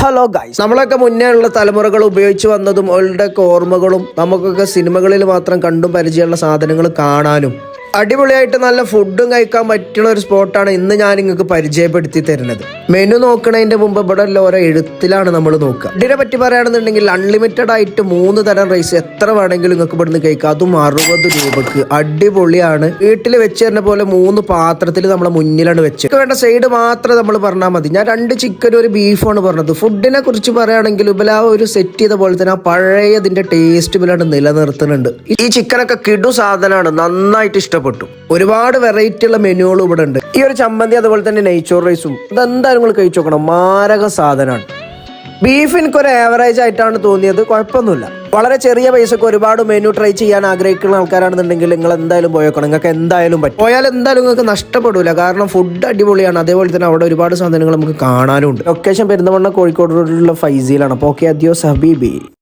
Hello guys, നമ്മളൊക്കെ മുന്നേ ഉള്ള തലമുറകൾ ഉപയോഗിച്ച് വന്നതും അവളുടെ ഓർമ്മകളും നമുക്കൊക്കെ സിനിമകളിൽ മാത്രം കണ്ടും പരിചയമുള്ള സാധനങ്ങൾ കാണാനും അടിപൊളിയായിട്ട് നല്ല ഫുഡും കഴിക്കാൻ പറ്റുന്ന ഒരു സ്പോട്ടാണ് ഇന്ന് ഞാൻ നിങ്ങൾക്ക് പരിചയപ്പെടുത്തി തരുന്നത്. മെനു നോക്കണതിന്റെ മുമ്പ് ഇവിടെ ഓരോ എഴുത്തിലാണ് നമ്മൾ നോക്കുക. ഇതിനെ പറ്റി പറയുകയാണെന്നുണ്ടെങ്കിൽ അൺലിമിറ്റഡ് ആയിട്ട് 3 തരം റൈസ് എത്ര വേണമെങ്കിലും നിങ്ങൾക്ക് ഇവിടുന്ന് കഴിക്കാം, അതും 60 രൂപക്ക്. അടിപൊളിയാണ്. വീട്ടിൽ വെച്ച് തരുന്ന പോലെ 3 പാത്രത്തിൽ നമ്മളെ മുന്നിലാണ് വെച്ച് വേണ്ട സൈഡ് മാത്രം നമ്മൾ പറഞ്ഞാൽ മതി. ഞാൻ 2 ചിക്കനും 1 ബീഫാണ് പറഞ്ഞത്. ഫുഡിനെ കുറിച്ച് പറയുകയാണെങ്കിൽ ഇവല ഒരു സെറ്റ് ചെയ്ത പോലെ തന്നെ ആ പഴയതിന്റെ ടേസ്റ്റ് ഇവലാണ് നിലനിർത്തുന്നുണ്ട്. ഈ ചിക്കനൊക്കെ കിടു സാധനമാണ്, നന്നായിട്ട് ഇഷ്ടപ്പെട്ടു. ഒരുപാട് വെറൈറ്റി ഉള്ള മെനുകളും ഇവിടെ ഉണ്ട്. ഈ ഒരു ചമ്മന്തി അതുപോലെ തന്നെ നെയ്ച്ചോർ റൈസും ഇതെന്തായാലും നിങ്ങൾ കഴിച്ചു നോക്കണം, മാരക സാധനമാണ്. ബീഫ് എനിക്കൊരു ആവറേജ് ആയിട്ടാണ് തോന്നിയത്, കുഴപ്പമൊന്നുമില്ല. വളരെ ചെറിയ പൈസക്ക് ഒരുപാട് മെനു ട്രൈ ചെയ്യാൻ ആഗ്രഹിക്കുന്ന ആൾക്കാരാണെന്നുണ്ടെങ്കിൽ നിങ്ങൾ എന്തായാലും പോയേക്കണം. നിങ്ങൾക്ക് എന്തായാലും പറ്റും. പോയാൽ എന്തായാലും നിങ്ങൾക്ക് നഷ്ടപ്പെടില്ല, കാരണം ഫുഡ് അടിപൊളിയാണ്. അതേപോലെ തന്നെ അവിടെ ഒരുപാട് സാധനങ്ങൾ നമുക്ക് കാണാനും ഉണ്ട്. ലൊക്കേഷൻ പെരിന്തൽമണ്ണ കോഴിക്കോട് റോഡിലുള്ള ഫൈസിയിലാണ്. അപ്പോൾ ഓക്കെ, അദിയോസ് ഹബീബി.